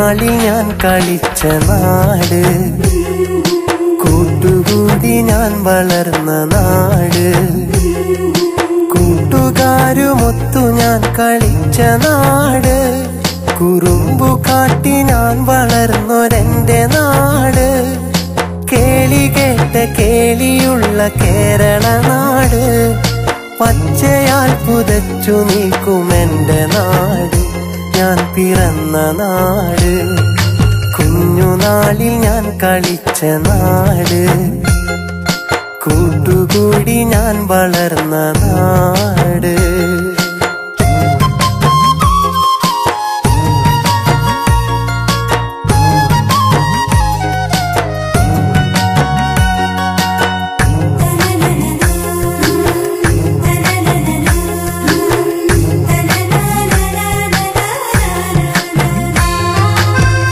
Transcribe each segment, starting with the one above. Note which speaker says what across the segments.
Speaker 1: നാളിൽ ഞാൻ കളിച്ച നാട്, കൂട്ടുകൂടി ഞാൻ വളർന്ന നാട്, കൂട്ടുകാരുമൊത്തു ഞാൻ കളിച്ച നാട്, കുറുമ്പു കാട്ടി ഞാൻ വളർന്നൊരെന്റെ നാട്, കേളി കേട്ട കേളിയുള്ള കേരള നാട്, പച്ചയാൽ പുതച്ചു നിൽക്കുമെന്റെ നാട്, ഞാൻ പിറന്ന നാട്, കുഞ്ഞുനാളിൽ ഞാൻ കളിച്ച നാട്, കൂട്ടുകൂടി ഞാൻ വളർന്ന നാട്.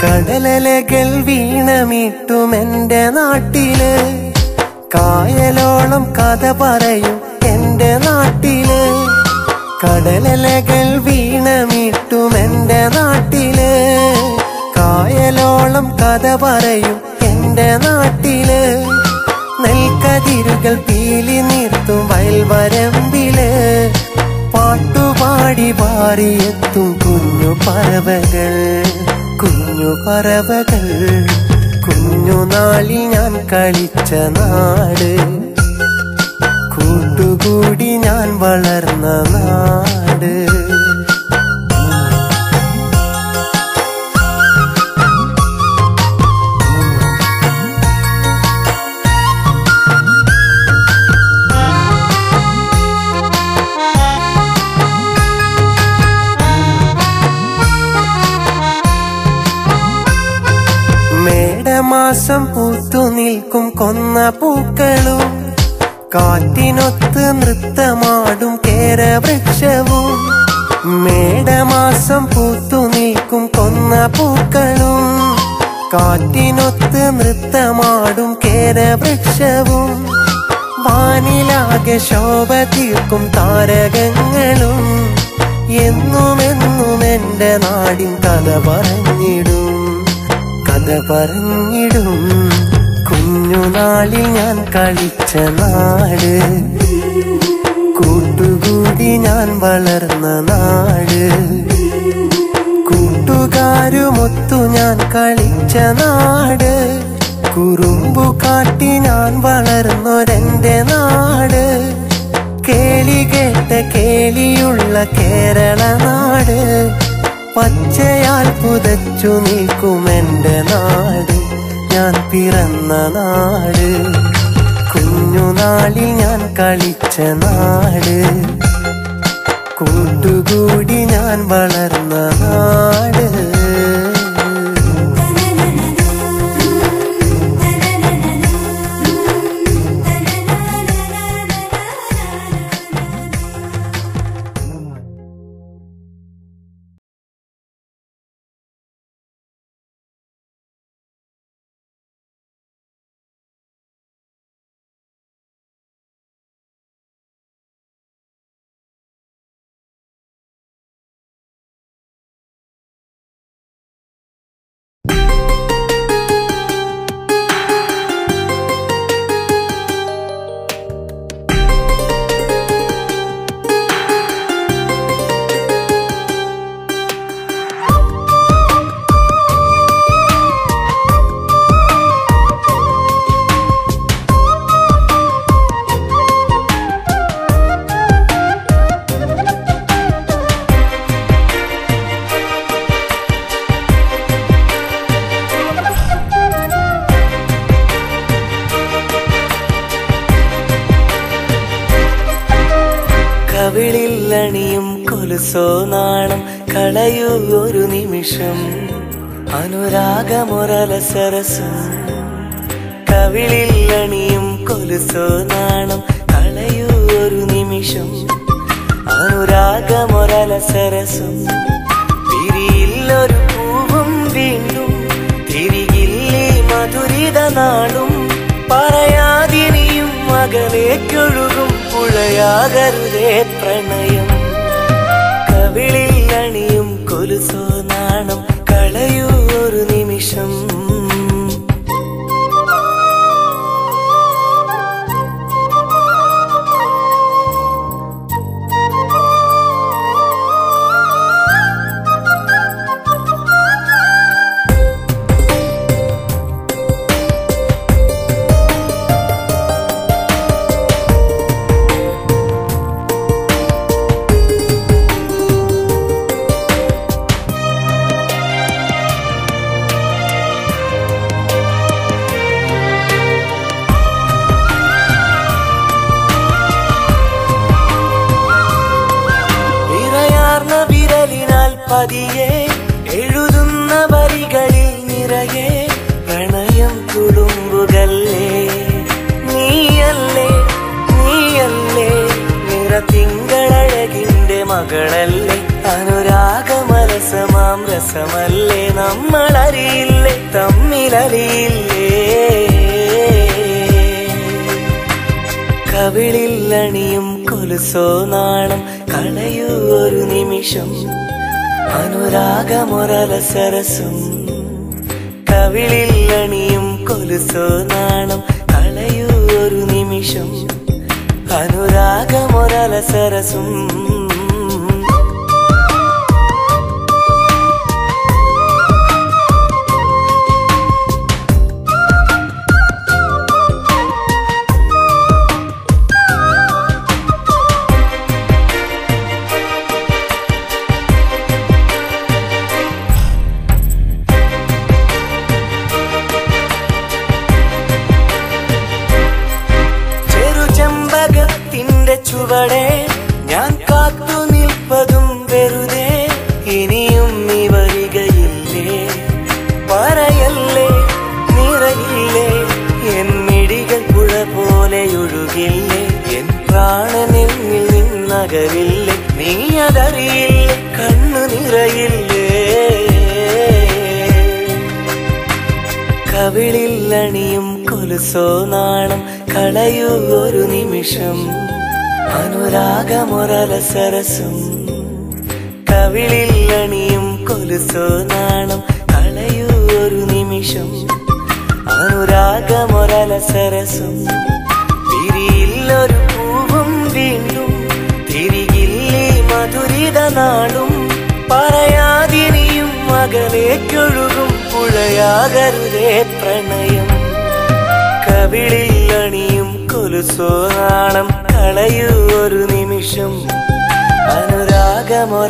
Speaker 1: കടലലകൾ വീണമീട്ടുമെന്റെ നാട്ടില്, കായലോളം കഥ പറയും എന്റെ നാട്ടില്. കടലലകൾ വീണമീട്ടുമെന്റെ നാട്ടില്, കായലോളം കഥ പറയും എന്റെ നാട്ടില്. നെൽക്കതിരുകൾ പീലി നിർത്തും വയൽവരമ്പില്, പാട്ടുപാടി പാറിയെത്തും കുഞ്ഞു പറവകൾ, കുഞ്ഞു പറവകൾ. കുഞ്ഞുനാളിൽ ഞാൻ കളിച്ച നാട്, കൂട്ടുകൂടി ഞാൻ വളർന്ന നാട്. മേടമാസം പൂത്തു നിൽക്കും കൊന്ന പൂക്കളും, കാറ്റിനൊത്ത് നൃത്തമാടും കേരവൃക്ഷവും. മേടമാസം പൂത്തു നിൽക്കും കൊന്ന പൂക്കളും, കാറ്റിനൊത്ത് നൃത്തമാടും കേരവൃക്ഷവും. വാനിലാകെ ശോഭ തീർക്കും താരകങ്ങളും, എന്നുമെന്നും എന്റെ നാടിൻ കഥ പറഞ്ഞിടും, കഥ പറഞ്ഞിടും. കുഞ്ഞുനാളിൽ ഞാൻ കളിച്ച നാട്, കൂട്ടുകൂടി ഞാൻ വളർന്ന നാട്, കൂട്ടുകാരുമൊത്തു ഞാൻ കളിച്ച നാട്, കുറുമ്പു കാട്ടി ഞാൻ വളർന്നൊരെന്റെ നാട്, കേളി കേട്ട കേളിയുള്ള കേരള നാട്, പച്ചയാൽ പുതച്ചു നിൽക്കുമെന്റെ നാട്, ഞാൻ പിറന്ന നാട്, കുഞ്ഞുനാളിൽ ഞാൻ കളിച്ച നാട്, കൂട്ടുകൂടി ഞാൻ വളർന്ന നാട്.
Speaker 2: കവിളില്ലണിയും കൊലുസോ നാണം കളയൂ ഒരു നിമിഷം, അനുരാഗമൊരലസരസം. കവിളില്ലണിയും കൊലുസോ നാണം കളയൂ ഒരു നിമിഷം, അനുരാഗമൊരലസരസം. തിരിയില്ലൊരു പൂവും വീണ്ടും തിരികില്ലേ മധുരിത നാളും, പറയാതിനിയും അകലേക്കൊഴുകും പുഴയാകരുതേ പ്രണയം. കവിളിൽ അണിയും കൊലുസോ നാണം കളയൂ ഒരു നിമിഷം. പതിയെ എഴുതുന്ന വരികളിൽ നിറയെ പ്രണയം തുളുമ്പുകല്ലേ. നീയല്ലേ നീയല്ലേ നിറത്തിങ്കളഴകിന്റെ മകളല്ലേ. അനുരാഗമലസമാം രസമല്ലേ. നമ്മളറിയില്ലേ തമ്മിലറിയില്ലേ. കവിളിൽ അണിയും കൊലുസോ നാണം കളയൂ ഒരു നിമിഷം. അനുരാഗമൊരലസരസം. കവിളിൽ അണിയും കൊലുസോ നാണം കളയൂ ഒരു നിമിഷം. അനുരാഗമൊരലസരസം. ചുവടെ ഞാൻ കാത്തു നിൽപ്പതും വെറുതെ. ഇനിയും നീ വരികയില്ലേ. പറയല്ലേ നിറയില്ലേ. എൻ മിഴികൾ പുഴ പോലെ ഒഴുകില്ലേ. എൻ പ്രാണനിൽ നിന്നകലില്ലേ. നീ അതറിയില്ലേ. കണ്ണു നിറയില്ലേ. കവിളിൽ അണിയും കൊലുസോ നാണം കളയൂ ഒരു നിമിഷം. അനുരാഗമൊരലസരസം. കവിളിൽ അണിയും കൊലുസോ നാണം കളയൂ ഒരു നിമിഷം. അനുരാഗമൊരലസരസം. തിരിയില്ലൊരു പൂവും വീണ്ടും തിരികില്ലീ മധുരിത നാളും. പറയാതിനിയും അകലേക്കൊഴുകും പുഴയാകരുതേ പ്രണയം. കവിളിൽ അണിയും കൊലുസോ നാണം കളയൂ ഒരു നിമിഷം. അനുരാഗമൊരലസരസം.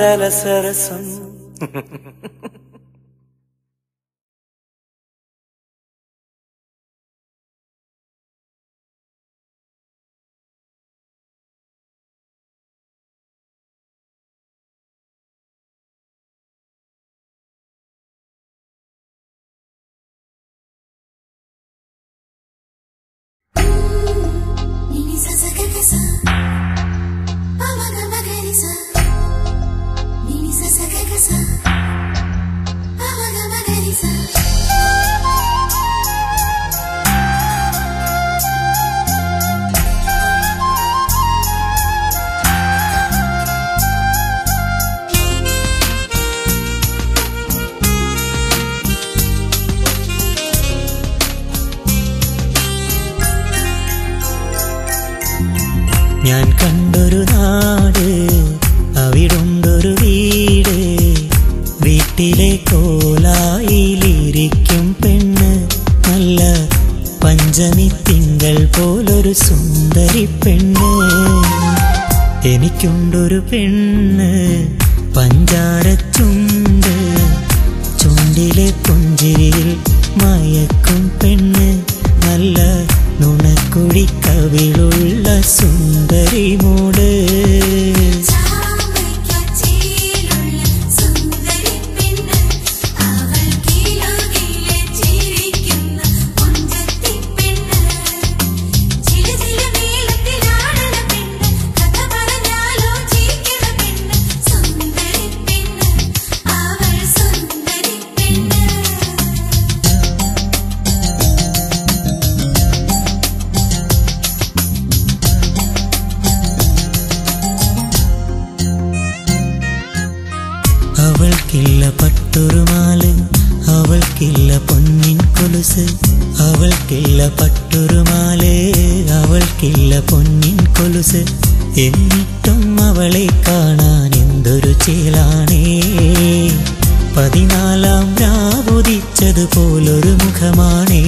Speaker 3: ഞാൻ കണ്ടൊരു നാട്, അവിടുണ്ടൊരു വീട്. വീട്ടിലെ കോലായിലിരിക്കും പെണ്ണ്, നല്ല പഞ്ചമി തിങ്കൾ പോലൊരു സുന്ദരി പെണ്ണ്. എനിക്കുണ്ടൊരു പെണ്ണ് പഞ്ചാരച്ചുണ്ട്, ചുണ്ടിലെ പുഞ്ചിരിയിൽ മയക്കും പെണ്ണ്. നല്ല നുണക്കുഴി കവിളുള്ള സുന്ദരി മൂട്. അവൾക്കില്ല പട്ടുറുമാല്, അവൾക്കില്ല പൊന്നിൻ കൊലുസ്, അവൾക്കില്ല പട്ടുറുമാല്, അവൾക്കില്ല പൊന്നിൻ കൊലുസ്. എന്നിട്ടും അവളെ കാണാൻ എന്തൊരു ചേലാണേ. 14 രാവുദിച്ചതുപോലൊരു മുഖമാണേ.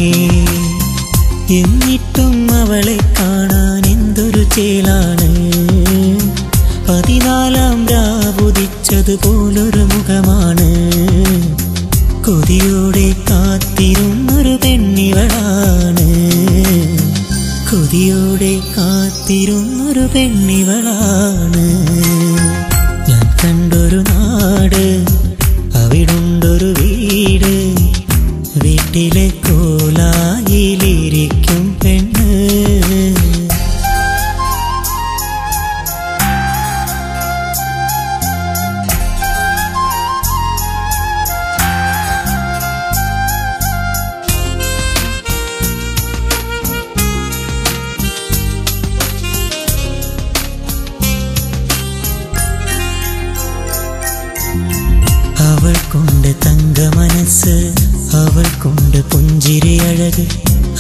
Speaker 3: എന്നിട്ടും അവളെ കാണാൻ എന്തൊരു ചേലാണ്. 14 രാവുദിച്ചതുപോലൊരു മുഖമാണ്. കൊതിയോടെ കാത്തിരുന്നൊരു പെണ്ണിവളാണ്, കൊതിയോടെ കാത്തിരുന്നൊരു പെണ്ണിവളാണ്. ഞാൻ കണ്ടൊരു നാട്, അവിടുണ്ടൊരു വീട്, വീട്ടിലെ കോലായിലിരിക്കും പെണ്ണ്. അവൾക്കുണ്ട് തങ്ക മനസ്സ്, അവൾക്കുണ്ട് പുഞ്ചിരി അഴക്,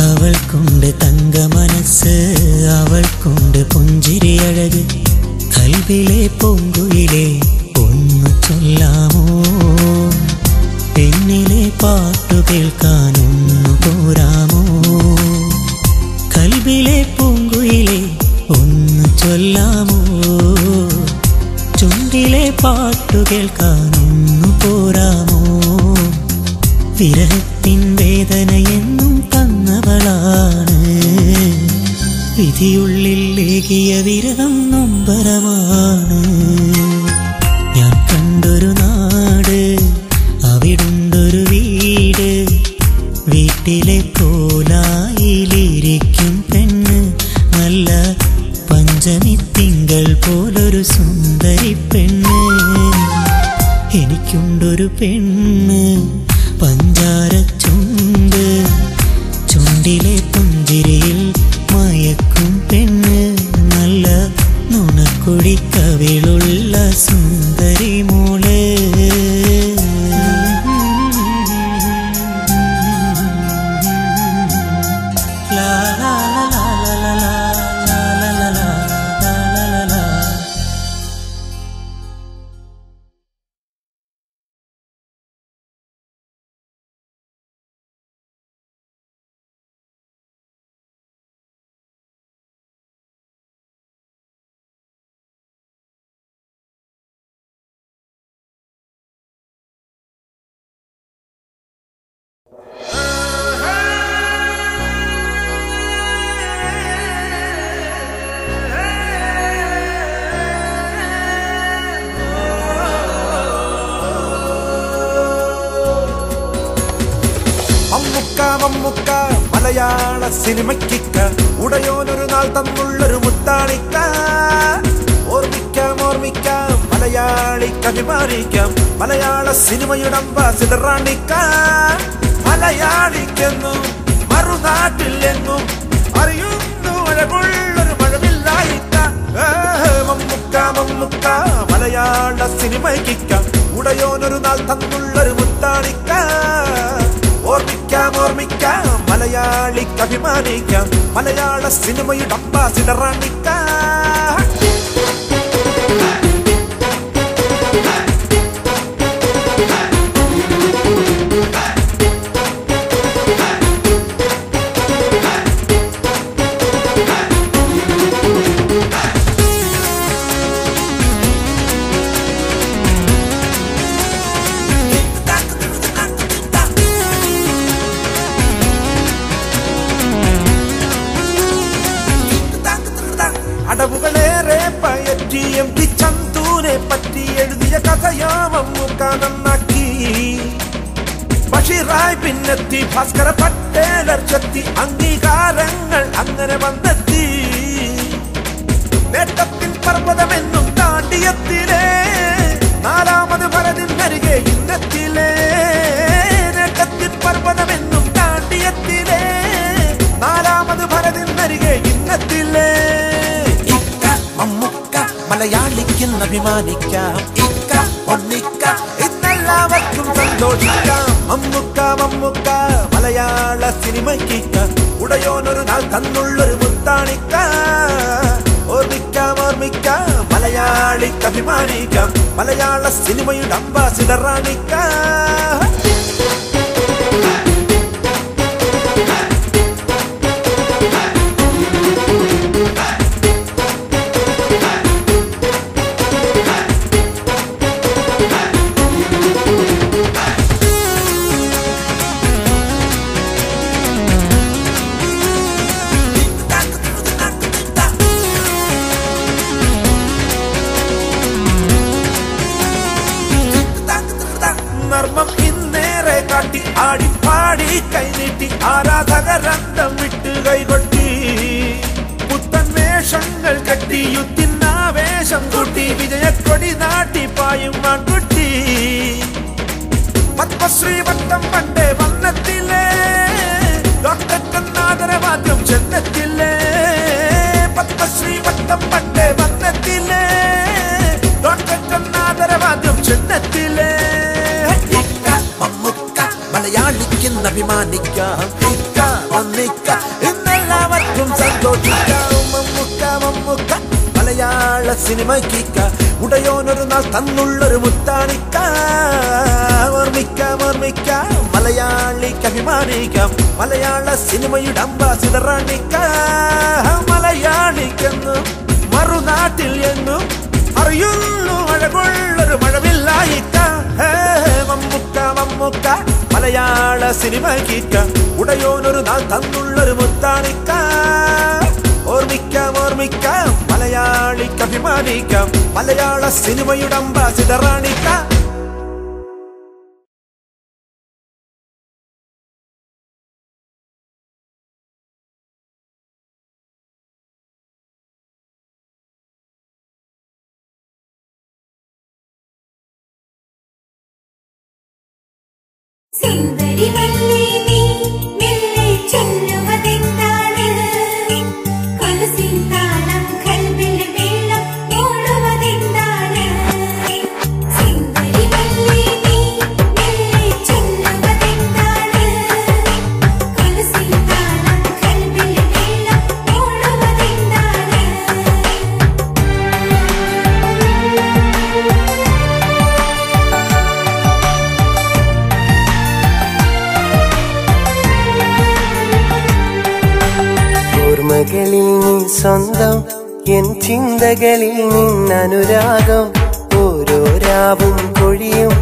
Speaker 3: അവൾക്കുണ്ട് തങ്ക മനസ്സ്, അവൾക്കുണ്ട് പുഞ്ചിരി അഴക്. കൽവിലെ പൂങ്കുയിലെ ഒന്ന് ചൊല്ലാമോ, പെണ്ണിലെ പാട്ടു കേൾക്കാനൊന്നു പോരാമോ. കൽവിലെ പൂങ്കുയിലെ ഒന്ന് ചൊല്ലാമോ, ചുണ്ടിലെ പാട്ടു കേൾക്കാനൊന്നു പോരാമോ. വിരഹത്തിൻ വേദനയെന്നും തന്നവളാണ്, വിധിയുള്ളിൽ ഏകിയ വിരഹം നൊമ്പരമാണ്. ഞാൻ കണ്ടൊരു നാട്, അവിടുണ്ടൊരു വീട്, വീട്ടിലെ കോലായിലിരിക്കും പെണ്ണ്. നല്ല പഞ്ചമി തിങ്കൾ പോലൊരു സുന്ദരി പെണ്ണ്. എനിക്കുണ്ടൊരു പെണ്ണ്, പഞ്ചാര ചുണ്ട്, ചുണ്ടിലെ പുഞ്ചിരിയിൽ മയക്കും പെണ്ണ്. നല്ല നുണക്കുഴിക്കവിളുള്ള സുന്ദരി മോള്.
Speaker 4: മമ്മുക്ക മലയാള സിനിമയ്ക്കിക്ക ഉടയോനൊരു നാൾ തന്നുള്ളൊരു മുത്താണിക്ക. ഓർമ്മിക്കാം ഓർമ്മിക്കാം മലയാളിക്ക് അഭിമാനിക്കാം, മലയാള സിനിമയുടെ അംബാസിഡറാണിക്ക. മലയാളിക്കെന്നും മറുനാട്ടിലെന്നും അറിയുന്നു അഴകുള്ളൊരു മഴവില്ലായിക്ക. മമ്മുക്ക മമ്മുക്ക മലയാള സിനിമയ്ക്കിക്ക ഉടയോനൊരു നാൾ തന്നുള്ളൊരു മുത്താണിക്ക. ഓർമ്മിക്കാം ഓർമ്മിക്കാം മലയാളിക്ക് അഭിമാനിക്കാം, മലയാള സിനിമയുടെ അംബാസിഡറാണിക്ക. അടവുകളേറെ പയറ്റി എം ടി ചന്ദൂനെ പറ്റി എഴുതിയ കഥയാ മമ്മൂക്ക നന്നാക്കി. ബഷീറായി പിന്നെത്തി, ഭാസ്കര പട്ടേലർ ചെത്തി, അംഗീകാരങ്ങൾ അങ്ങനെ വന്നെത്തി. നേട്ടത്തിൻ പർവ്വതമെന്നും താണ്ടിയത്തിലേ, 4ാമത് ഭരതിനരികെ ഇന്നെത്തിലേ. നേട്ടത്തിൻ പർവ്വതമെന്നും താണ്ടിയത്തിലേ, 4ാമത് ഭരതിനരികെ ഇന്നെത്തിലേ. മമ്മുക്ക മലയാളിക്കെന്ന് അഭിമാനിക്കാം, ഇക്ക ഒന്നിക്ക ഇന്നെല്ലാവർക്കും സന്തോഷിക്കാം. മമ്മുക്ക മമ്മുക്ക മലയാള സിനിമയ്ക്ക് ഉടയോനൊരു നാൾ തന്നുള്ളൊരു മുത്താണിക്ക ഓർമ്മിക്കാം ഓർമ്മിക്കാം മലയാളിക്ക് അഭിമാനിക്കാം മലയാള സിനിമയുടെ അംബാസിഡറാണിക്ക നർമ്മം ഇന്നേറെ കാട്ടി ആടിപ്പാടി കൈനീട്ടി ആരാധകരന്തം വിട്ട് കൈകൊട്ടി പുത്തൻ വേഷങ്ങൾ കെട്ടി യുദ്ധിനാവേശം കൂട്ടി വിജയക്കൊടി നാട്ടി പായും ആൺകുട്ടി പത്മശ്രീ പട്ടം പണ്ടേ വന്നെത്തില്ലേ ഡോക്ടർക്കെന്നാദരവാദ്യം ചെന്നെത്തില്ലേ പത്മശ്രീ പട്ടം പണ്ടേ വന്നെത്തില്ലേ ഡോക്ടർക്കെന്നാദരവാദ്യം ചെന്നെത്തില്ലേ മലയാളിക്കുന്ന അഭിമാനിക്കാം ഇന്നെല്ലാവർക്കും സന്തോഷിക്കാം മമ്മുക്ക മമ്മുക്ക മലയാള സിനിമയ്ക്ക് ഉടയോനൊരു നാൾ തന്നുള്ളൊരു മുത്താണിക്ക ഓർമ്മിക്കാം ഓർമ്മിക്കാം മലയാളിക്ക് അഭിമാനിക്കാം മലയാള സിനിമയുടെ അംബാസിഡറാണിക്ക മലയാളിക്കെന്നും മറുനാട്ടിൽ എന്നും അറിയുന്നു അഴകുള്ളൊരു മഴവില്ലായിക്ക മമ്മുക്ക മമ്മുക്ക മലയാള സിനിമയ്ക്ക് ഉടയോനൊരു നാൾ തന്നുള്ളൊരു മുത്താണിക്ക ഓർമ്മിക്കാം ഓർമ്മിക്കാം മലയാളിക്ക് അഭിമാനിക്കാം മലയാള സിനിമയുടെ അംബാസിഡറാണിക്ക
Speaker 5: സുന്ദരി വല്ലേ നീ മെല്ലെ ചൊല്ലുവതെന്താണ് കൊലുസിൻ താളം കൽബിൽ വെള്ളം ഓടുവതെന്താണ് സുന്ദരി വല്ലേ നീ മെല്ലെ ചൊല്ലുവതെന്താണ് കൊലുസിൻ താളം കൽബിൽ വെള്ളം ഓടുവതെന്താണ്
Speaker 1: ഓർമ്മകളിൽ നീ സ്വന്തം എൻ ചിന്തകളിൽ നിന്നനുരാഗം ഓരോ രാവും കൊഴിയും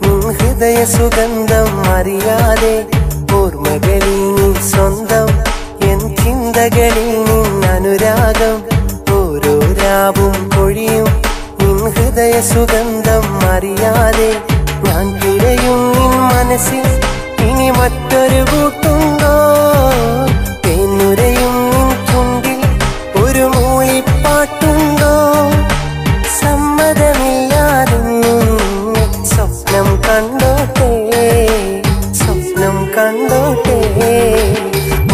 Speaker 1: നിൻ ഹൃദയ സുഗന്ധം അറിയാതെ ഓർമ്മകളിൽ നീ സ്വന്തം എൻ ചിന്തകളിൽ നിന്നനുരാഗം ഓരോ രാവും കൊഴിയും നിൻ ഹൃദയ സുഗന്ധം അറിയാതെ ഞാൻ തിരയും നിൻ മനസ്സിൽ ഇനി മറ്റൊരു കൂട്ടുണ്ടോ തേനുരയും നിൻ ചുണ്ടിൽ ഒരു മൂളിപ്പാട്ടുണ്ടോ സമ്മതമില്ലാതൊന്നും സ്വപ്നം കണ്ടോട്ടെ സ്വപ്നം കണ്ടോട്ടെ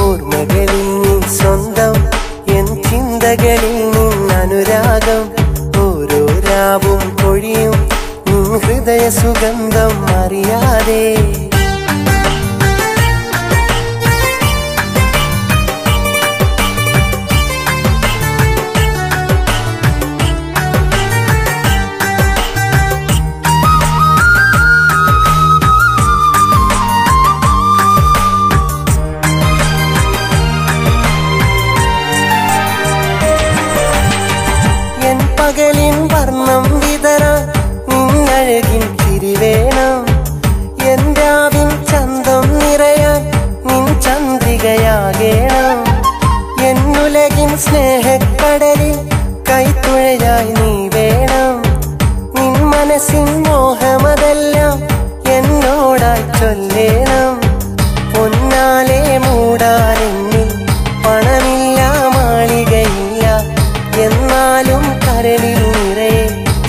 Speaker 1: ഓർമ്മകളിൽ നീ സ്വന്തം എൻ ചിന്തകളിൽ നിന്നനുരാഗം ഓരോ രാവും കൊഴിയും നിൻ ഹൃദയ സുഗന്ധം അറിയാതെ പകലിൻ വർണ്ണം വിതറാൻ നിന്നഴകിൻ ചിരിവേണം എൻ രാവിൻ ചന്തം നിറയാൻ നിൻ ചന്ദ്രികയാകേണം എന്നുലകിൻ സ്നേഹക്കടലിൽ കൈത്തുഴയായി നീ വേണം നിൻ മനസ്സിൻ മോഹമതെല്ലാം എന്നോടായി ചൊല്ലേണം പൊന്നാലെ മൂടാനെന്നിൽ പണമില്ല മാളികയില്ല എന്നാലും കരളിൽ നിറയെ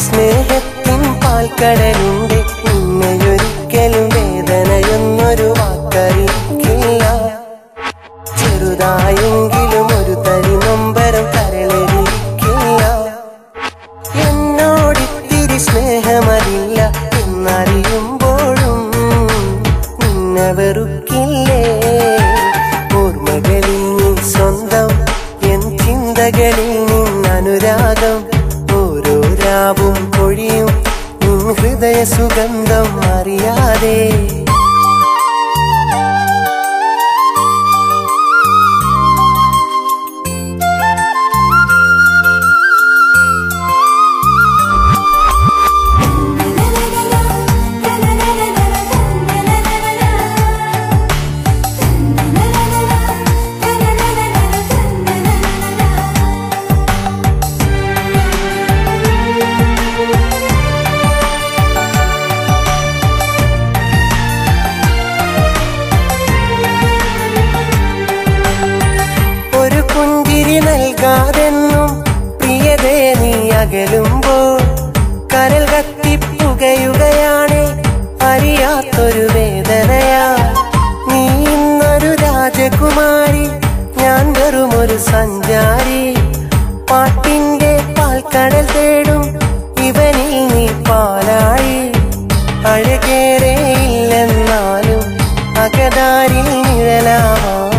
Speaker 1: സ്നേഹത്തിൻ പാൽക്കടലുണ്ട് നിന്നെയൊരിക്കലും വേദനയൊന്നൊരു വാക്കറിയിക്കില്ല ചെറുതായെങ്കിലും ഒരു തരി നൊമ്പരം കരളിരിക്കില്ല എന്നോടിത്തിരി സ്നേഹമതില്ല എന്നറിയുമ്പോഴും നിൻ രാവും പൊഴിയും നിൻ ഹൃദയ സുഗന്ധം അറിയാതെ. നൽകാതെന്നും പ്രിയതേ നീ അകലുമ്പോൾ കരൽ കത്തിപ്പുകയുകയാണ് അറിയാത്തൊരു വേദനയാ. നീ ഇന്നൊരു രാജകുമാരി, ഞാൻ വെറുമൊരു സഞ്ചാരി. പാട്ടിന്റെ പാൽക്കടൽ തേടും ഇവനിൽ നീ പാലാഴി. അഴകേറെയില്ലെന്നാലും അകതാരിൽ നിഴലാവാം.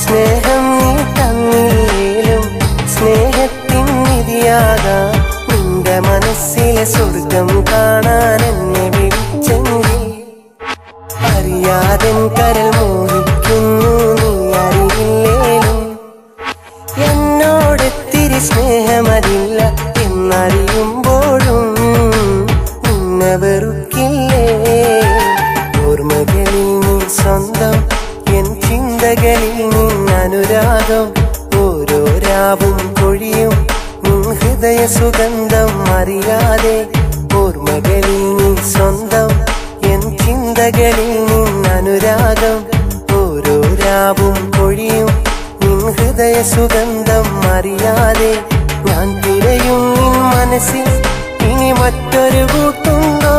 Speaker 1: സ്നേഹം നീ തന്നില്ലേലും സ്നേഹത്തിൻ നിധിയാകാം. നിന്റെ മനസ്സിലെ സ്വർഗം കാണാൻ എന്നെ വിളിച്ചെങ്കിൽ അറിയാതെ കരൽ മോഹിക്കുന്നു നീ അറിയില്ലേലും. എന്നോടൊത്തിരി സ്നേഹമതില്ല എന്നറിയുമ്പോഴും നിന്നെ വെറുക്കില്ലേ. ഓർമ്മകളിൽ നീ സ്വന്തം, എൻ ചിന്തകളിൽ നിന്നനുരാഗം. ഓരോ രാവും പൊഴിയും നിൻ ഹൃദയ സുഗന്ധം അറിയാതെ. ഓർമ്മകളിൽ നീ സ്വന്തം, എൻ ചിന്തകളിൽ നിന്നനുരാഗം. ഓരോ രാവും പൊഴിയും നിൻ ഹൃദയ സുഗന്ധം അറിയാതെ. ഞാൻ തിരയും നിൻ മനസ്സിൽ ഇനി മറ്റൊരു കൂട്ടുണ്ടോ.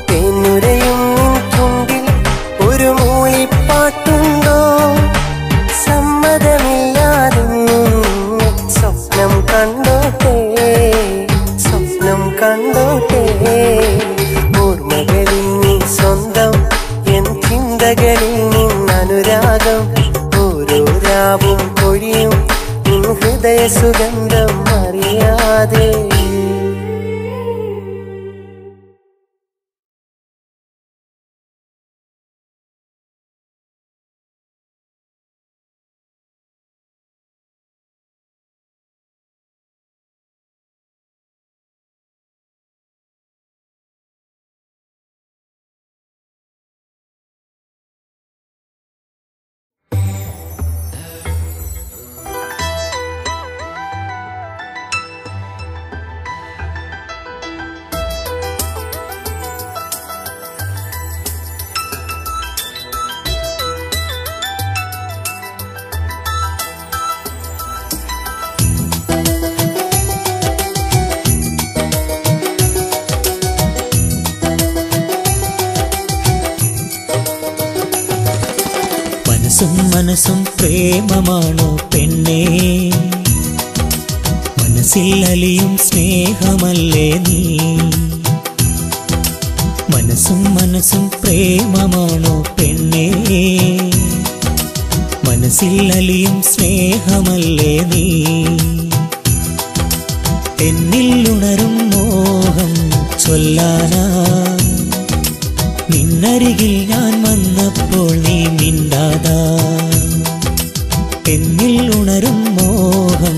Speaker 1: തേനുരയും നിൻ ചുണ്ടിൽ ഒരു മൂളിപ്പാട്ടുണ്ടോ. സമ്മതമില്ലാതൊന്നും സ്വപ്നം കണ്ടോട്ടെ, സ്വപ്നം കണ്ടോട്ടെ. ഓർമ്മകളിൽ നീ സ്വന്തം, എൻ ചിന്തകളിൽ നിന്നനുരാഗം. ഓരോ രാവും പൊഴിയും നിൻ ഹൃദയ സുഗന്ധം അറിയാതെ.
Speaker 3: മനസ്സും പ്രേമമാണോ പെണ്ണേ, മനസ്സിൽ അലിയും സ്നേഹമല്ലേ നീ. മനസ്സും പ്രേമമാണോ പെണ്ണേ, മനസ്സിൽ അലിയും സ്നേഹമല്ലേ നീ. എന്നിൽ ഉണരും മോഹം ചൊല്ലാനാ നിന്നരികിൽ ഞാൻ വന്നപ്പോൾ നീ മിണ്ടാതാ. എന്നിൽ ഉണരും മോഹം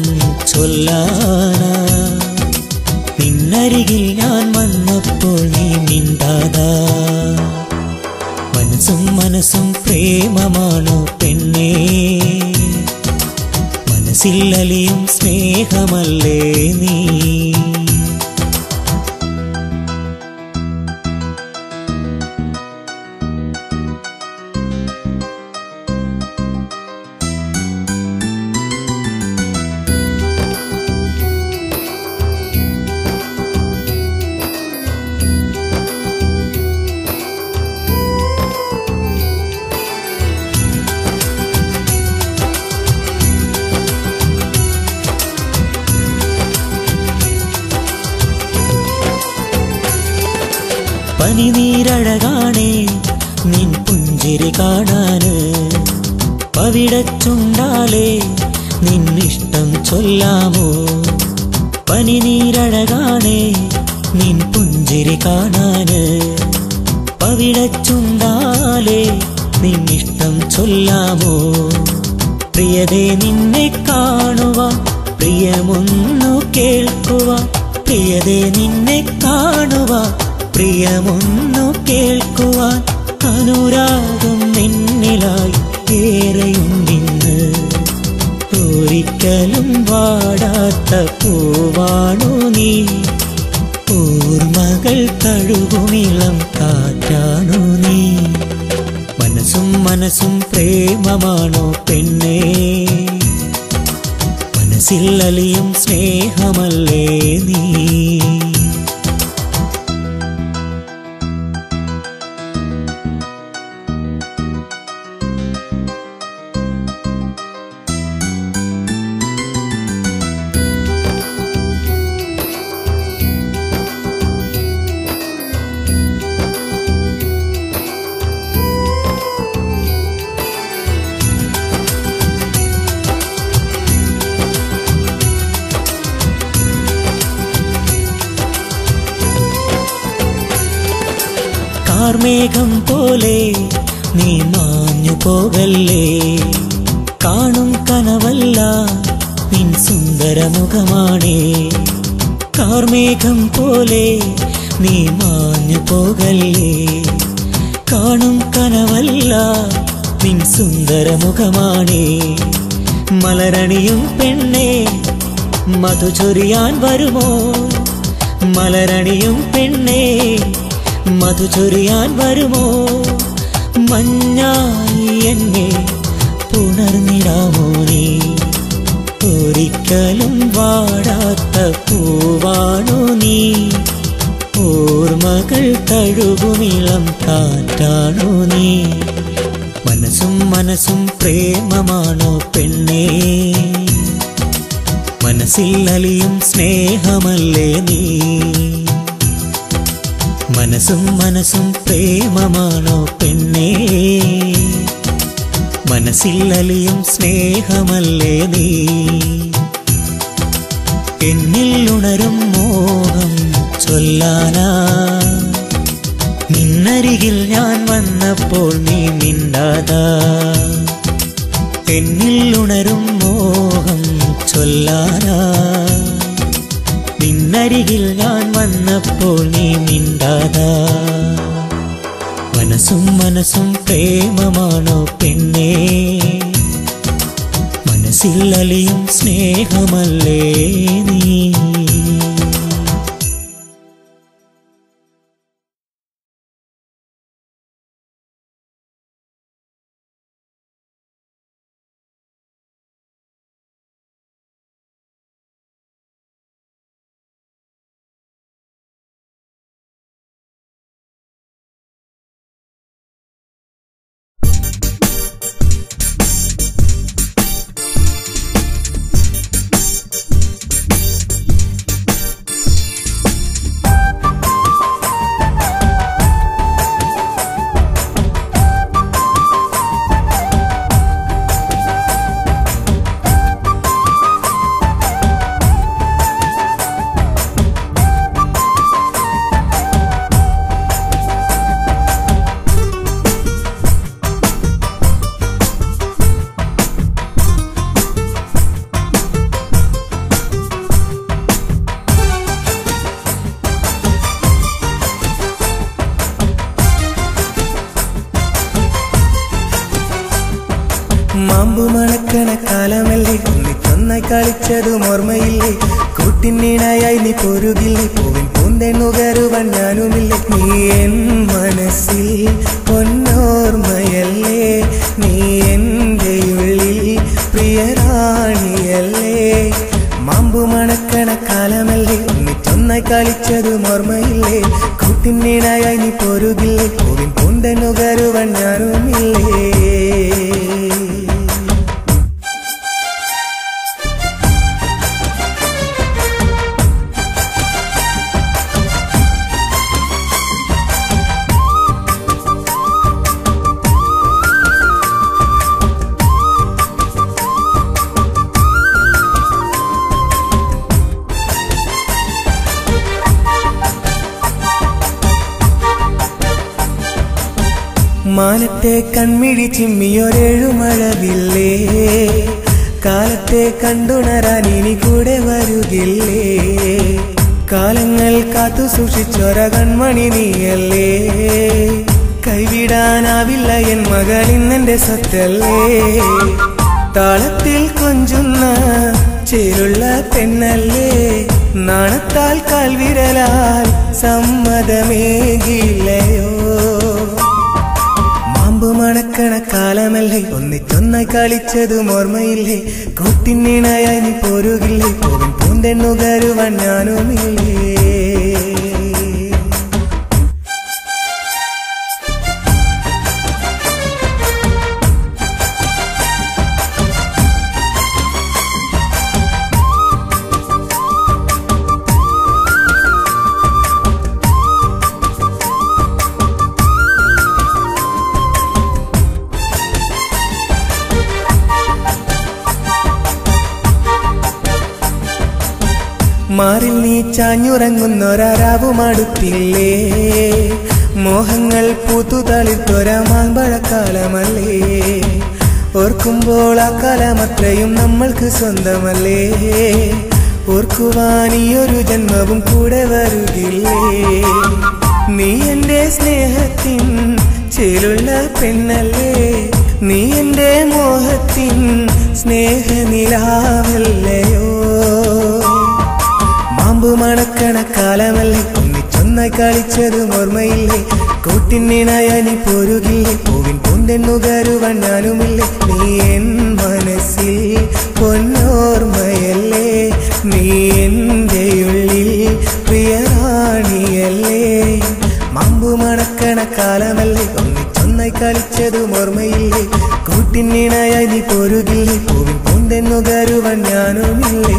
Speaker 3: ചൊല്ലാനാ നിന്നരികിൽ ഞാൻ വന്നപ്പോൾ നീ മിണ്ടാതാ. മനസ്സും പ്രേമമാണോ പെണ്ണേ, മനസ്സിൽ അലിയും സ്നേഹമല്ലേ നീ. പനിനീരഴകാണേ നിൻ പുഞ്ചിരി കാണാന്, പവിടച്ചുണ്ടാലേ നിന്നിഷ്ടം ചൊല്ലാമോ. പനിനീരഴകാണേ നിൻ പുഞ്ചിരി കാണാന് പവിഴച്ചുണ്ടാലേ നിന്നിഷ്ടം ചൊല്ലാമോ പ്രിയതേ നിന്നെ കാണുവാൻ പ്രിയമൊന്നു കേൾക്കുവാൻ പ്രിയതേ നിന്നെ കാണുവാൻ പ്രിയമൊന്നു കേൾക്കുവാൻ അനുരാഗം നിന്നിലായി ഏറെയുണ്ടിന്ന് ഒരിക്കലും വാടാത്ത പൂവാണു നീ ഓർമ്മകൾ കഴുകുമിളം കാറ്റാണു നീ മനസ്സും മനസ്സും പ്രേമമാണോ പെണ്ണേ മനസ്സിൽ അലിയും സ്നേഹമല്ലേ നീ കാർമേഘം പോലെ നീ മാഞ്ഞു പോകല്ലേ കാണും കനവല്ല നിൻ സുന്ദരമുഖമാണേ കാർമേഘം പോലെ നീ മാഞ്ഞു പോകല്ലേ കാണും കനവല്ല നിൻ സുന്ദരമുഖമാണേ മലരണിയും പെണ്ണേ മധു ചൊരിയാൻ വരുമോ മലരണിയും പെണ്ണേ മധു ചൊരിയാൻ വരുമോ മഞ്ഞായി എന്നെ പുണർന്നിടാമോ നീ ഒരിക്കലും വാടാത്ത പൂവാണു നീ ഓർമ്മകൾ കഴുകുമിളം കാറ്റാണു നീ മനസ്സും മനസ്സും പ്രേമമാണോ പെണ്ണേ മനസ്സിൽ അലിയും സ്നേഹമല്ലേ നീ മനസ്സും മനസ്സും പ്രേമമാണോ പെണ്ണേ മനസ്സിൽ അലിയും സ്നേഹമല്ലേ നീ എന്നിൽ ഉണരും മോഹം ചൊല്ലാനാ നിന്നരികിൽ ഞാൻ വന്നപ്പോൾ നീ മിണ്ടാതാ എന്നിൽ ഉണരും മോഹം ചൊല്ലാനാ നിന്നരികിൽ ഞാൻ വന്നപ്പോൾ നീ മിണ്ടാതാ മനസ്സും മനസ്സും പ്രേമമാണോ പെണ്ണേ മനസ്സിൽ അലിയും സ്നേഹമല്ലേ നീ
Speaker 1: മാമ്പു മണക്കണ കാലമല്ലേ ഒന്നിച്ചൊന്നായി കളിച്ചതും ഓർമ്മയില്ലേ കൂട്ടിനീണായി നീ പൊരുകില്ലേ പൂവിൻ പൂന്തെന്നുകരുവാൻ ഞാനുമില്ലേ നീ എൻ മനസ്സിൽ പൊന്നോർമ്മയല്ലേ നീ എൻ്റെ ഉള്ളിൽ പ്രിയരാണിയല്ലേ മാമ്പു മണക്കണ കാലമല്ലേ ഒന്നിച്ചൊന്നായി കളിച്ചതും ഓർമ്മയില്ലേ കൂട്ടിനീണായി നീ പൊരുകില്ലേ പൂവിൻ പൂന്തെന്നുകരുവാൻ ഞാനുമില്ലേ മാനത്തെ കൺമിഴി ചിമ്മിയൊരേഴുമഴവില്ലേ കാലത്തെ കണ്ടുണരാൻ ഇനി കൂടെ വരുകില്ലേ കാലങ്ങൾ കാത്തു സൂക്ഷിച്ചൊര കൺമണി നീയല്ലേ കൈവിടാനാവില്ല എൻ മകൾ ഇന്നെന്റെ സ്വത്തല്ലേ താളത്തിൽ കൊഞ്ചുന്ന ചേരുള്ള പെണ്ണല്ലേ നാണത്താൽ കാൽവിരലാൽ സമ്മതമേകില്ലയോ മാമ്പു മണക്കണ കാലമല്ലേ ഒന്നിച്ചൊന്നായി കളിച്ചതും ഓർമ്മയില്ലേ കൂട്ടിനിണയായി നീ പോരുകില്ലേ പോകും പൂന്തെന്നുകരുവാൻ ഞാനുമില്ലേ മാറിൽ നീ ചാഞ്ഞുറങ്ങുന്നൊരാവുമടുത്തില്ലേ മോഹങ്ങൾ പൂത്തുതളിർത്തൊര മാമ്പഴക്കാലമല്ലേ ഓർക്കുമ്പോൾ ആ കാലമത്രയും നമ്മൾക്ക് സ്വന്തമല്ലേ ഓർക്കുവാൻ ഈ ഒരു ജന്മവും കൂടെ വരുകില്ലേ നീ എന്റെ സ്നേഹത്തിൻ ചേലുള്ള പെണ്ണല്ലേ നീ എന്റെ മോഹത്തിൻ സ്നേഹനിലാവല്ലയോ മാമ്പു മണക്കണ കാലമല്ലേ ഒന്നിച്ചൊന്നായി കളിച്ചതും ഓർമ്മയില്ലേ കൂട്ടിനിണയായി നീ പോരുകില്ലേ പൂവിൻ പൂന്തെന്നുകരുവാൻ ഞാനുമില്ലേ നീ എൻ മനസ്സിൽ പൊന്നോർമ്മയല്ലേ നീ എന്റെ ഉള്ളിൽ പ്രിയറാണിയല്ലേ മാമ്പു മണക്കണ കാലമല്ലേ ഒന്നിച്ചൊന്നായി കളിച്ചതും ഓർമ്മയില്ലേ കൂട്ടിനിണയായി നീ പോരുകില്ലേ പൂവിൻ പൂന്തെന്നുകരുവാൻ ഞാനുമില്ലേ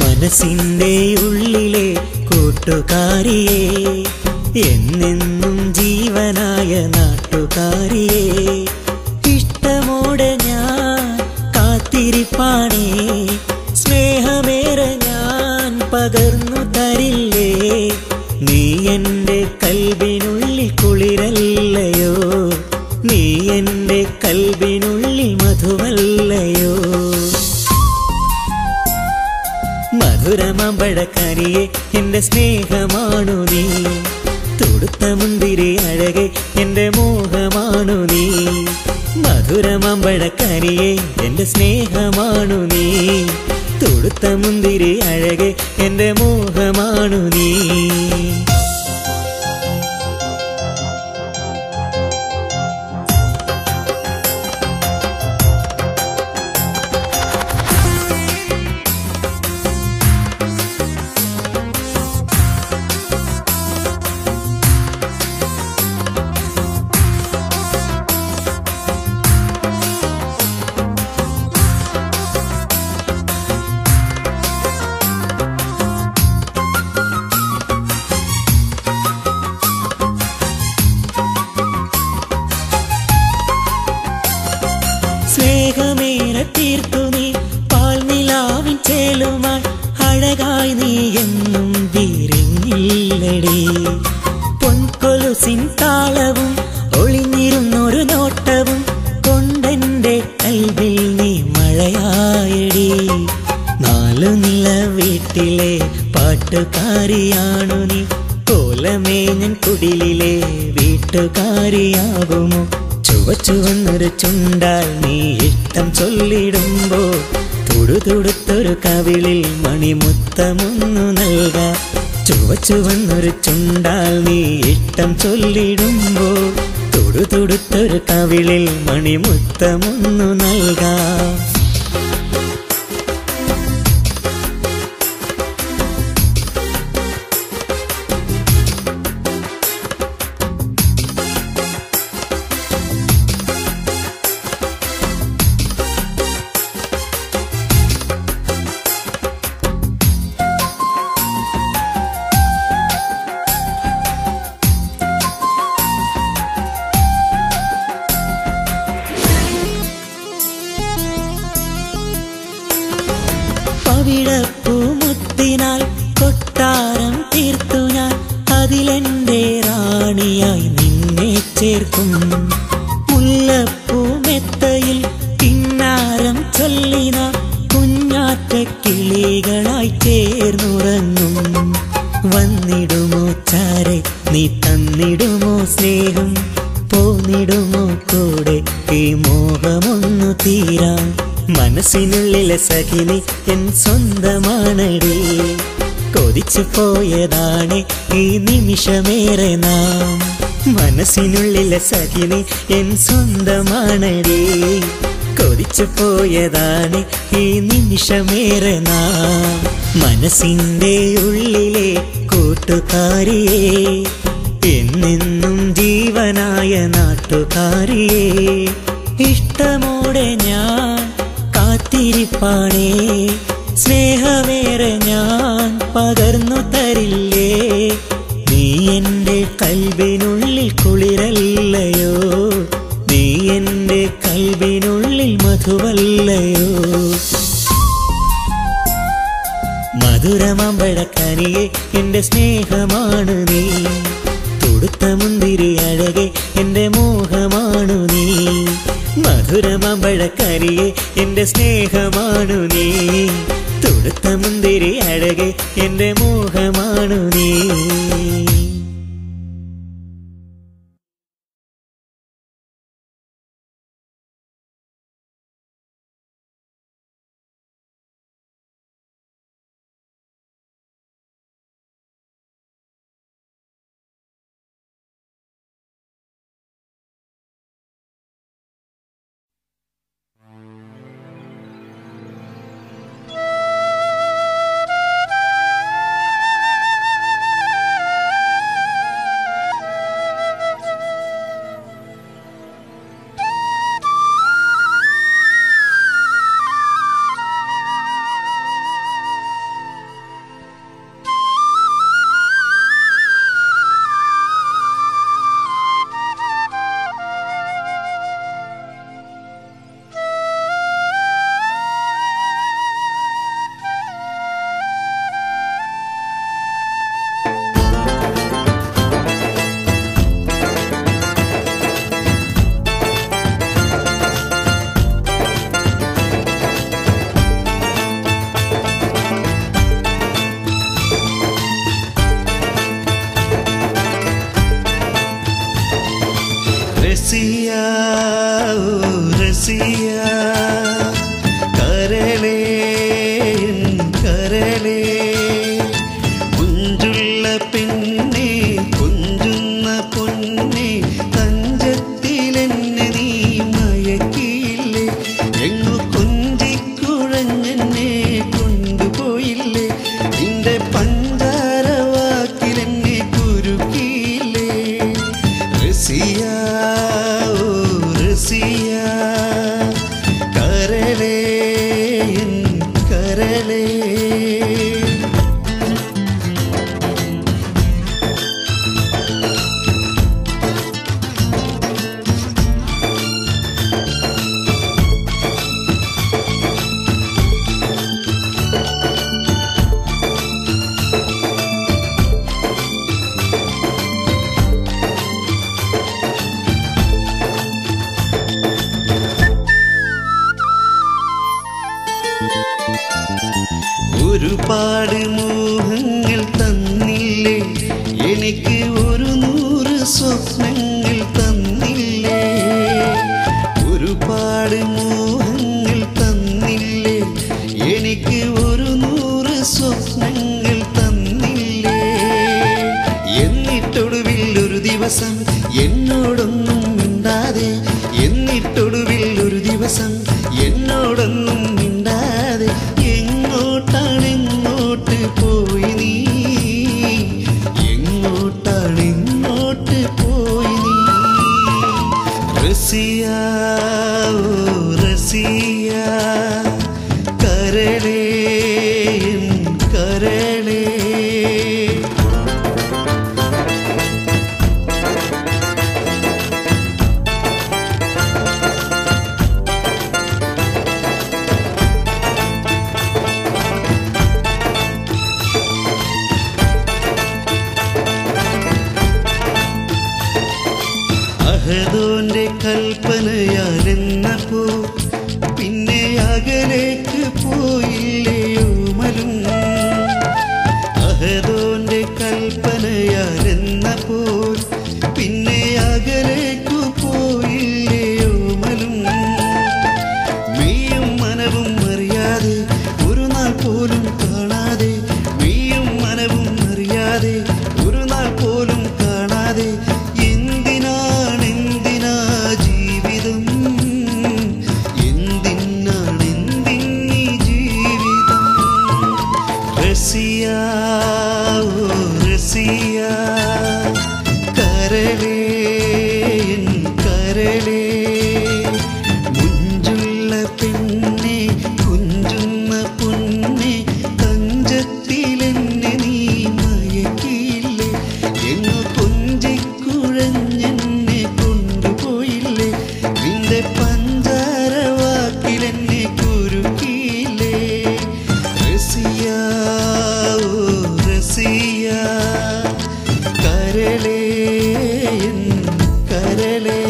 Speaker 3: മനസ്സിന്റെ ഉള്ളിലെ കൂട്ടുകാരിയെ എന്നെന്നും ജീവനായ നാട്ടുകാരിയെ ഇഷ്ടമോടെ ഞാൻ കാത്തിരിപ്പാണേ സ്നേഹമേറെ ഞാൻ പകർന്നു തരില്ലേ നീ എന്റെ കൽബിനുള്ളിൽ കുളിരല്ലയോ നീ എന്റെ കൽബിനുള്ളിൽ മധുവല്ലയോ മധുരമാമ്പഴക്കാരിയെ എന്റെ സ്നേഹമാണു നീ തൊടുത്ത മുന്തിരി അഴകെ എന്റെ മോഹമാണു നീ മധുരമാമ്പഴക്കാരിയെ എന്റെ സ്നേഹമാണു നീ തൊടുത്ത മുന്തിരി അഴകെ എന്റെ മോഹമാണു നീ സ്നേഹമേറെ തീർത്തു നീ പാൽനിലാവിൻ ചേലുമായി അഴകായി നീ എന്നും വിരിഞ്ഞില്ലടി പൊൻകൊലുസിൻ താളവും ഒളിഞ്ഞിരുന്നൊരു നോട്ടവും കൊണ്ടെന്റെ കൽവിൽ നീ മഴയായടി 4 പാട്ടുകാരിയാണു നീ. കോലമേഞ്ഞൻ കുടിലിലെ വീട്ടുകാരിയാകുമോ? ചുവച്ചുവന്നൊരു ചുണ്ടാൽ നീ ഇഷ്ടം ചൊല്ലിടുമ്പോൾ തുടുതുടുത്തൊരു കവിളിൽ മണിമുത്തമൊന്നു നൽകാം. ചുവച്ചുവന്നൊരു ചുണ്ടാൽ നീ ഇഷ്ടം ചൊല്ലിടുമ്പോൾ തുടുതുടുത്തൊരു കവിളിൽ മണിമുത്തമൊന്നു നൽകാം. പവിഴപ്പൂമുത്തിനാൽ കൊട്ടാരം തീർത്തു ഞാൻ, അതിലെന്റെ റാണിയായി നിന്നെ ചേർക്കും. മുല്ലപ്പൂമെത്തയിൽ കിന്നാരം ചൊല്ലിന കുഞ്ഞാറ്റ കിളികളായി ചേർന്നുറങ്ങും. വന്നിടുമോ ചാരെ നീ തന്നിടുമോ സ്നേഹം, പോന്നിടുമോ കൂടെ ഈ മോഹമൊന്നു തീരാൻ. മനസ്സിനുള്ളിലെ സഖിനി എൻ സ്വന്തമാണടി, കൊതിച്ചു പോയതാണ് ഈ നിമിഷമേറെ നാം. മനസ്സിനുള്ളിലെ സഖിനി എൻ സ്വന്തമാണടി, കൊതിച്ചു പോയതാണ് ഈ നിമിഷമേറെ നാം. മനസ്സിൻ്റെ ഉള്ളിലെ കൂട്ടുകാരിയെ, എന്നെന്നും ജീവനായ നാട്ടുകാരിയെ, ഇഷ്ടമോടെ ഞാൻ കാത്തിരിപ്പാണേ. സ്നേഹമേറെ ഞാൻ പകർന്നു തരില്ലേ, നീ എൻ്റെ കൽബിനുള്ളിൽ കുളിരല്ലയോ, നീ എൻ്റെ കൽബിനുള്ളിൽ മധുവല്ലയോ. മധുരമാമ്പഴക്കനിയെ എൻ്റെ സ്നേഹമാണു നീ, തുടുത്ത മുന്തിരി അഴകെ എൻ്റെ മോഹമാണു നീ. മധുരമാമ്പഴക്കരിയെ എൻ്റെ സ്നേഹമാണു നീ, തുടുത്ത മുന്തിരി അഴകെ എൻ്റെ മോഹമാണു നീ.
Speaker 2: रसिया ओ रसिया करले करले കുഞ്ചുള്ള പെണ്ണെ കൊഞ്ചുന്ന പൊന്നെ തഞ്ചത്തിലെന്നെ നീ മയക്കിയില്ലേ എങ്ങു കൊഞ്ചിക്കുഴഞ്ഞെന്നെ കൊണ്ടുപോയില്ലേ നിന്റെ പഞ്ചാര വാക്കിലെന്നെ കുരുക്കിയില്ലേ रसिया ओ रसिया സ്വപ്നങ്ങൾ തന്നില്ലേ, ഒരുപാട് മോഹങ്ങൾ തന്നില്ലേ, എനിക്ക് 100 സ്വപ്നങ്ങൾ തന്നില്ലേ. എന്നിട്ടൊടുവിൽ ഒരു ദിവസം എന്നോടൊന്നും മിണ്ടാതെ, എന്നിട്ടൊടുവിൽ ഒരു ദിവസം എന്നോടൊന്നും മിണ്ടാതെ എങ്ങോട്ടാണ് എങ്ങോട്ട് പോയി നീ, എങ്ങോട്ടാണ് എങ്ങോട്ട് പോയി നീ. റസിയ ഓ റസിയ കരളേ കരളേ. അഹദോന്റെ കൽപ്പനയാലെന്നപ്പോ പിന്നെ അകലേക്ക് പോയില്ലയോ മലും. അഹദോന്റെ കൽപ്പനയാലെന്നപ്പോ പിന്നെ അകലേക്ക് പോയില്ലയോ മലും. മെയ്യും മനവും അറിയാതെ ഒരു നാൾ പോലും കാണാതെ, മെയ്യും മനവും അറിയാതെ ഒരു നാൾ പോലും കാണാതെ കരളേ കരളേ. മുഞ്ചുള്ള പെണ്ണെ കുഞ്ചുന്ന പൊന്നെ തഞ്ചത്തിലെന്നെ നീ മയക്കിയില്ലേ, എങ്ങു കൊഞ്ചിക്കുഴഞ്ഞെന്നെ കൊണ്ടുപോയില്ലേ, നിന്റെ പഞ്ചാര വാക്കിലെന്നെ കുരുക്കിയില്ലേ. റസിയ ഓ റസിയ കരളേ കരളേ.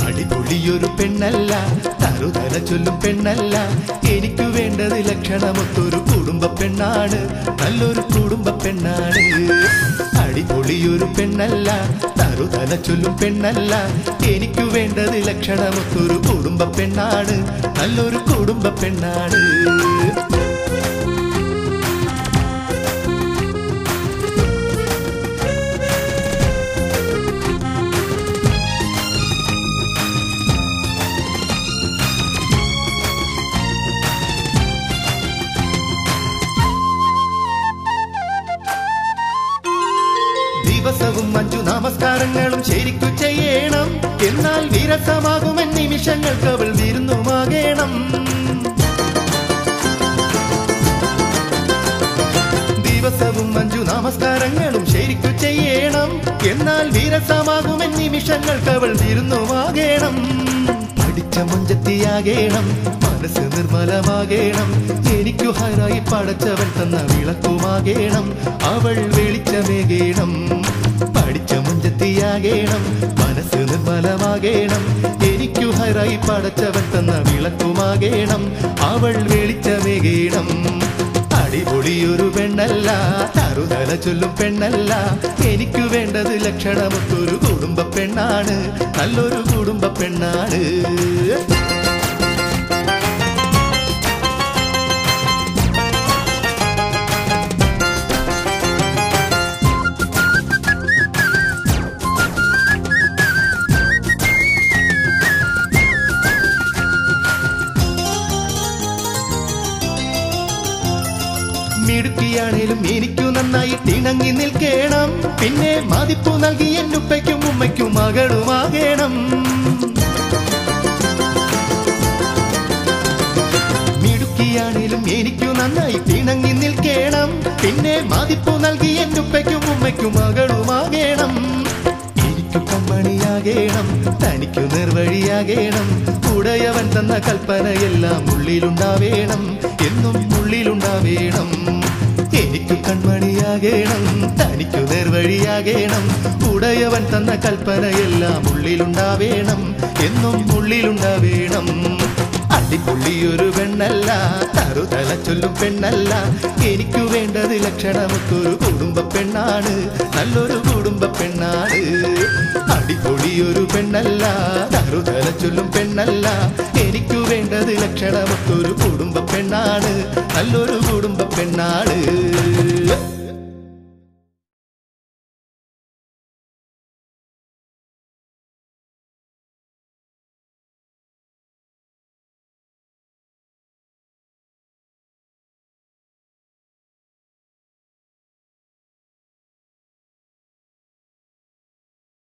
Speaker 2: അടിപൊളിയൊരു പെണ്ണല്ല, തറുതല ചൊല്ലും പെണ്ണല്ല, എനിക്ക് വേണ്ടത് ലക്ഷണമൊത്തൊരു കുടുംബ പെണ്ണാണ്, നല്ലൊരു കുടുംബ പെണ്ണാണ്. അടിപൊളിയൊരു പെണ്ണല്ല, തറുതല ചൊല്ലും പെണ്ണല്ല, എനിക്ക് വേണ്ടത് ലക്ഷണമൊത്തൊരു കുടുംബ പെണ്ണാണ്, നല്ലൊരു കുടുംബ പെണ്ണാണ്. ദിവസവും 5 നമസ്കാരങ്ങളും ശരിക്കു ചെയ്യണം, എന്നാൽ വിരസമാകുമെൻ നിമിഷങ്ങൾക്ക് അവൾ വിരുന്നുമാകണം. ദിവസവും 5 നമസ്കാരങ്ങളും ശരിക്കു ചെയ്യണം, എന്നാൽ വിരസമാകുമെൻ നിമിഷങ്ങൾക്ക് അവൾ വിരുന്നുമാകണം. പഠിച്ച മഞ്ചത്തിയാകേണം, മനസ്സ് നിർമ്മലമാകേണം, എനിക്കു ഹരായി പടച്ചവൻ തന്ന വിളക്കുമാകേണം, അവൾ വെളിച്ചമേകേണം. പഠിച്ച മുഞ്ചത്തിയാകേണം, മനസ്സ് നിർമ്മലമാകേണം, എനിക്കു ഹരായി പടച്ചവൻ തന്ന വിളക്കുമാകേണം, അവൾ വെളിച്ചമേകേണം. അടിപൊളിയൊരു പെണ്ണല്ല, തറുതല ചൊല്ലും പെണ്ണല്ല, എനിക്കു വേണ്ടത് ലക്ഷണമൊത്തൊരു കുടുംബ പെണ്ണാണ്, നല്ലൊരു കുടുംബ പെണ്ണാണ്. മിടുക്കിയാണേലും എനിക്കു നന്നായി തിണങ്ങി നിൽക്കണം, പിന്നെ മതിപ്പു നൽകി എന്നുപ്പയ്ക്കും ഉമ്മയ്ക്കും മകളുമാകണം.
Speaker 6: മുന്നിലും എനിക്കു നന്നായി തിണങ്ങി നിൽക്കേണം. പിന്നെ മതിപ്പു നൽകി എന്നുപ്പയ്ക്കും ഉമ്മയ്ക്കും മകളുമാകേണം. എനിക്കു കൺമണിയാകേണം, തനിക്കു നിർവഴിയാകേണം. ഉടയവൻ തന്ന കൽപ്പനയെല്ലാം ഉള്ളിലുണ്ടാവേണം, എന്നും ഉള്ളിലുണ്ടാവേണം. എനിക്കു കൺമണിയാകേണം, തനിക്കു നേർവഴിയാകേണം. ഉടയവൻ തന്ന കൽപ്പനയെല്ലാം ഉള്ളിലുണ്ടാവേണം, എന്നും ഉള്ളിലുണ്ടാവേണം. അടിപൊളിയൊരു പെണ്ണല്ല, തറുതല ചൊല്ലും പെണ്ണല്ല. എനിക്കു വേണ്ടത് ലക്ഷണമൊത്തൊരു കുടുംബ പെണ്ണാണ്, നല്ലൊരു കുടുംബ പെണ്ണാണ്. അടിപൊളിയൊരു പെണ്ണല്ല, തറുതല ചൊല്ലും പെണ്ണല്ല. എനിക്കു വേണ്ടത് ലക്ഷണമൊത്തൊരു കുടുംബ പെണ്ണാണ്, നല്ലൊരു കുടുംബ പെണ്ണാണ്.